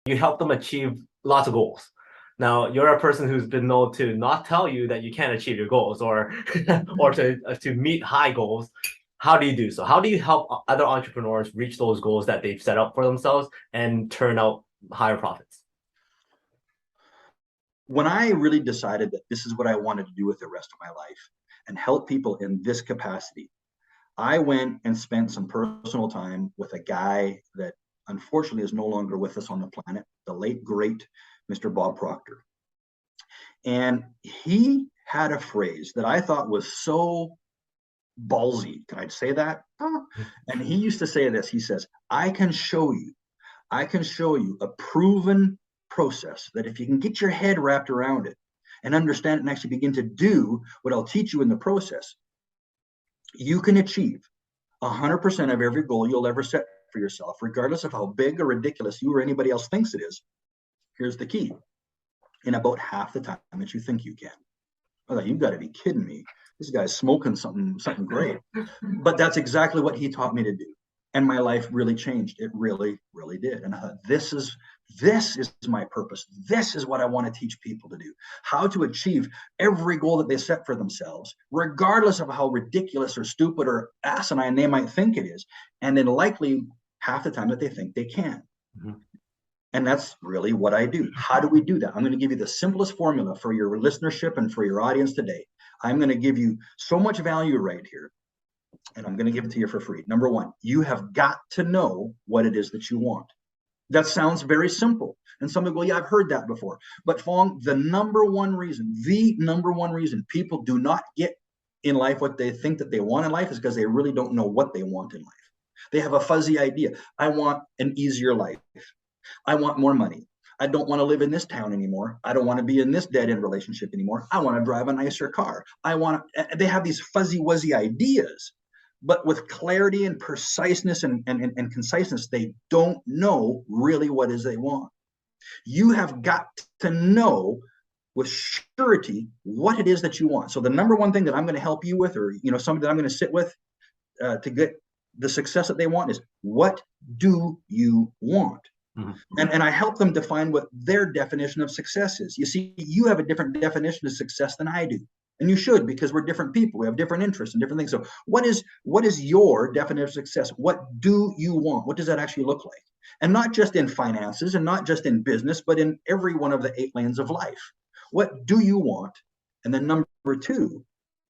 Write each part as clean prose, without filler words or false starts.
you help them achieve lots of goals. Now, you're a person who's been known to not tell you that you can't achieve your goals or or to meet high goals. How do you do so? How do you help other entrepreneurs reach those goals that they've set up for themselves and turn out higher profits? When I really decided that this is what I wanted to do with the rest of my life and help people in this capacity, I went and spent some personal time with a guy that unfortunately is no longer with us on the planet, the late, great Mr. Bob Proctor. And he had a phrase that I thought was so ballsy. Can I say that? And he used to say this. He says, I can show you a proven process that if you can get your head wrapped around it and understand it and actually begin to do what I'll teach you in the process, you can achieve 100% of every goal you'll ever set for yourself, regardless of how big or ridiculous you or anybody else thinks it is. Here's the key: in about half the time that you think you can. I thought, you've got to be kidding me. This guy's smoking something great. But that's exactly what he taught me to do. And my life really changed. It really, really did. And I thought, this is my purpose. This is what I want to teach people to do. How to achieve every goal that they set for themselves, regardless of how ridiculous or stupid or asinine they might think it is. And then likely half the time that they think they can. Mm-hmm. And that's really what I do. How do we do that? I'm going to give you the simplest formula for your listenership and for your audience today. I'm going to give you so much value right here, and I'm going to give it to you for free. Number one, you have got to know what it is that you want. That sounds very simple. And some people go, yeah, I've heard that before. But Fong, the number one reason people do not get in life what they think that they want in life is because they really don't know what they want in life. They have a fuzzy idea. I want an easier life. I want more money. I don't want to live in this town anymore. I don't want to be in this dead-end relationship anymore. I want to drive a nicer car. They have these fuzzy wuzzy ideas, but with clarity and preciseness and conciseness, they don't know really what it is they want. You have got to know with surety what it is that you want. So the number one thing that I'm going to help you with, or something that I'm going to sit with to get the success that they want, is, what do you want? Mm-hmm. And I help them define what their definition of success is. You see, you have a different definition of success than I do. And you should, because we're different people. We have different interests and different things. So what is your definition of success? What do you want? What does that actually look like? And not just in finances and not just in business, but in every one of the 8 lanes of life. What do you want? And then number 2,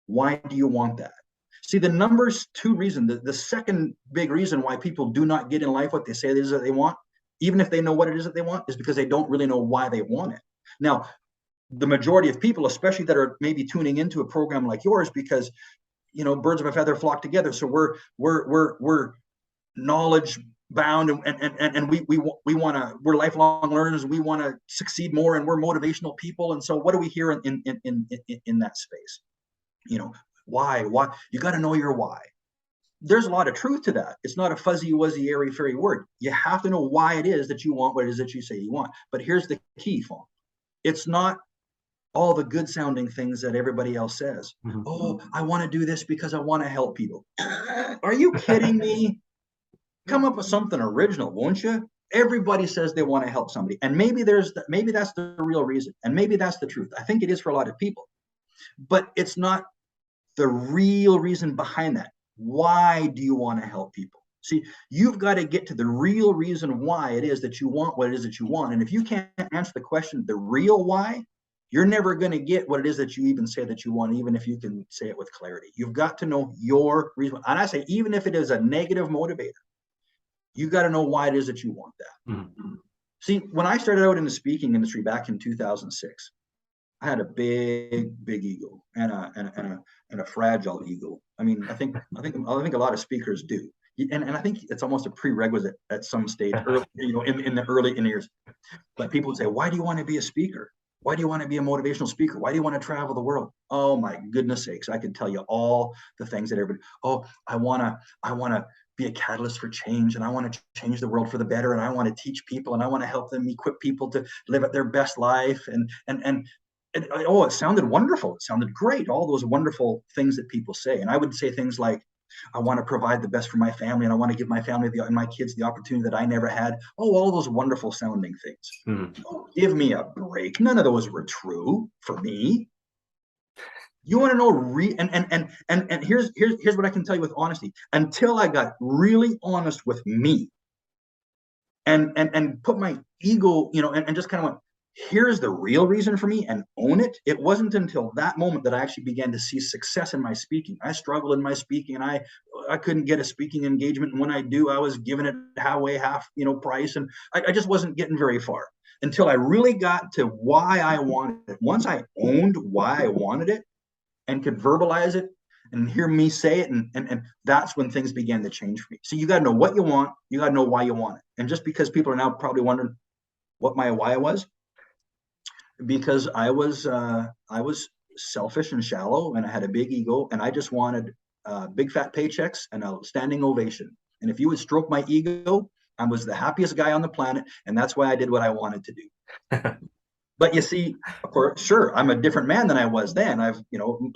why do you want that? See, the numbers 2 reason, the second big reason why people do not get in life what they say it is that they want, even if they know what it is that they want, is because they don't really know why they want it. Now, the majority of people, especially that are maybe tuning into a program like yours, because birds of a feather flock together. So we're knowledge bound, and we're lifelong learners. We want to succeed more, and we're motivational people. And so, what do we hear in that space? Why? You got to know your why. There's a lot of truth to that. It's not a fuzzy wuzzy airy fairy word. You have to know why it is that you want what it is that you say you want. But here's the key, Fong. It's not all the good sounding things that everybody else says. Mm-hmm. Oh, I want to do this because I want to help people. Are you kidding me? Come up with something original, won't you? Everybody says they want to help somebody. And maybe that's the real reason. And maybe that's the truth. I think it is for a lot of people. But it's not the real reason behind that. Why do you want to help people? See, you've got to get to the real reason why it is that you want what it is that you want. And if you can't answer the question, the real why, you're never going to get what it is that you even say that you want, even if you can say it with clarity. You've got to know your reason. And I say, even if it is a negative motivator, you got to know why it is that you want that. Mm-hmm. See, when I started out in the speaking industry back in 2006, I had a big ego and a fragile ego. I mean, I think a lot of speakers do, and I think it's almost a prerequisite at some stage, early, in the early years. But people would say, "Why do you want to be a speaker? Why do you want to be a motivational speaker? Why do you want to travel the world?" Oh my goodness sakes! I can tell you all the things that everybody. Oh, I wanna be a catalyst for change, and I want to change the world for the better, and I want to teach people, and I want to help them equip people to live at their best life, and it sounded wonderful. It sounded great. All those wonderful things that people say. And I would say things like, I want to provide the best for my family, and I want to give my family and my kids the opportunity that I never had. Oh, all those wonderful sounding things. Oh, give me a break. None of those were true for me. You want to know and here's what I can tell you with honesty. Until I got really honest with me and put my ego, and just kind of went, here's the real reason for me, and own it. It wasn't until that moment that I actually began to see success in my speaking. I struggled in my speaking, and I couldn't get a speaking engagement. And when I do, I was giving it half price. And I just wasn't getting very far until I really got to why I wanted it. Once I owned why I wanted it and could verbalize it and hear me say it, and that's when things began to change for me. So you got to know what you want, you got to know why you want it. And just because people are now probably wondering what my why was, because I was selfish and shallow, and I had a big ego, and I just wanted big fat paychecks and a standing ovation. And if you would stroke my ego, I was the happiest guy on the planet, and that's why I did what I wanted to do. But you see, of course, sure, I'm a different man than I was then. I've,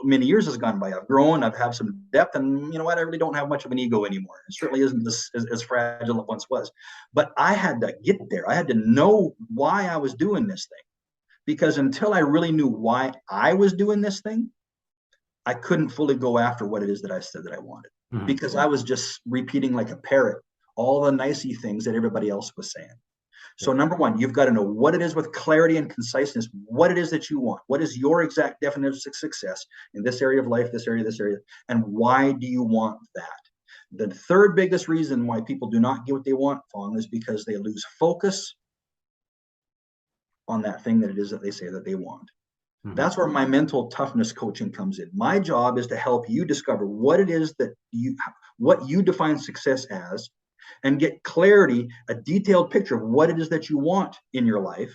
many years has gone by. I've grown. I've had some depth, and you know what? I really don't have much of an ego anymore. It certainly isn't as fragile as it once was. But I had to get there. I had to know why I was doing this thing, because until I really knew why I was doing this thing, I couldn't fully go after what it is that I said that I wanted, because I was just repeating like a parrot all the nicey things that everybody else was saying. So number one, you've got to know what it is with clarity and conciseness, what it is that you want. What is your exact definition of success in this area of life, this area, and why do you want that? The third biggest reason why people do not get what they want, Fong, is because they lose focus on that thing that it is that they say that they want. That's where my mental toughness coaching comes in. My job is to help you discover what it is that what you define success as, and get clarity, a detailed picture of what it is that you want in your life,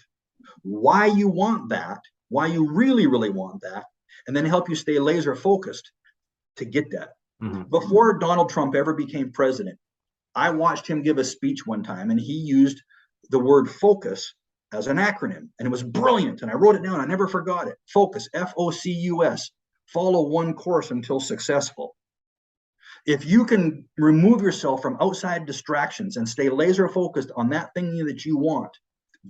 why you want that, why you really, really want that, and then help you stay laser focused to get that. Before Donald Trump ever became president, I watched him give a speech one time, and he used the word focus as an acronym, and it was brilliant. And I wrote it down. I never forgot it. Focus, F-O-C-U-S, follow one course until successful. If you can remove yourself from outside distractions and stay laser focused on that thing that you want,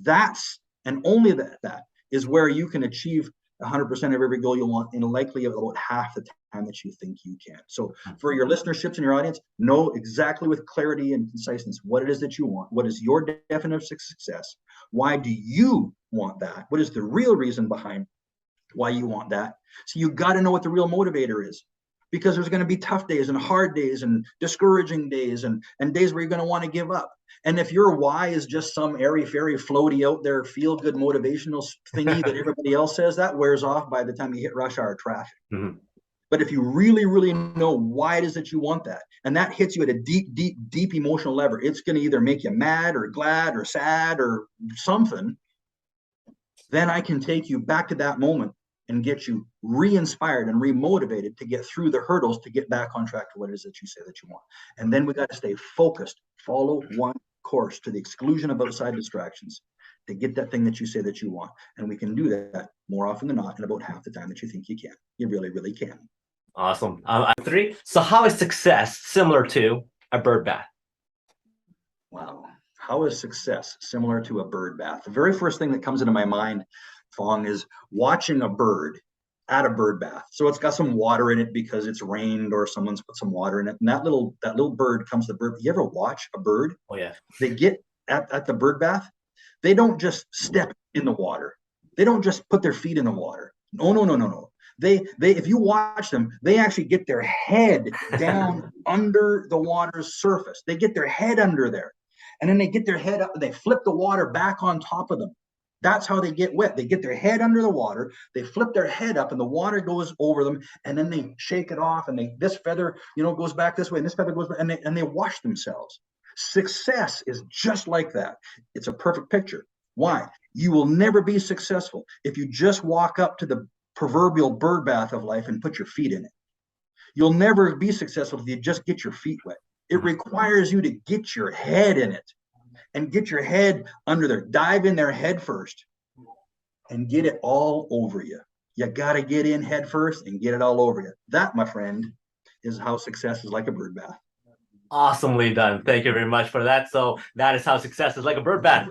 that's, and only that is where you can achieve 100% of every goal you want in likely about half the time that you think you can. So for your listenerships and your audience, know exactly with clarity and conciseness what it is that you want. What is your definition of success? Why do you want that? What is the real reason behind why you want that? So you got to know what the real motivator is, because there's going to be tough days and hard days and discouraging days and days where you're going to want to give up. And if your why is just some airy-fairy, floaty out there, feel-good motivational thingy that everybody else says, that wears off by the time you hit rush hour traffic. But if you really, really know why it is that you want that, and that hits you at a deep, deep, deep emotional level, it's going to either make you mad or glad or sad or something, then I can take you back to that moment and get you re-inspired and re-motivated to get through the hurdles to get back on track to what it is that you say that you want. And then we got to stay focused, follow one course to the exclusion of outside distractions to get that thing that you say that you want. And we can do that more often than not in about half the time that you think you can. You really, really can. Awesome. 3. So how is success similar to a bird bath? Wow. How is success similar to a bird bath? The very first thing that comes into my mind, Fong, is watching a bird at a bird bath. So it's got some water in it because it's rained or someone's put some water in it. And that little bird comes to the bird. You ever watch a bird? Oh, yeah. They get at the bird bath. They don't just step in the water. They don't just put their feet in the water. No. They if you watch them, they actually get their head down under the water's surface. They get their head under there. And then they get their head up and they flip the water back on top of them. That's how they get wet. They get their head under the water, they flip their head up and the water goes over them, and then they shake it off, and this feather, goes back this way, and this feather goes back, and they wash themselves. Success is just like that. It's a perfect picture. Why? You will never be successful if you just walk up to the proverbial bird bath of life and put your feet in it. You'll never be successful if you just get your feet wet. It requires you to get your head in it and get your head under there. Dive in there head first and get it all over you. You got to get in head first and get it all over you. That, my friend, is how success is like a bird bath. Awesomely done. Thank you very much for that. So that is how success is like a bird bath.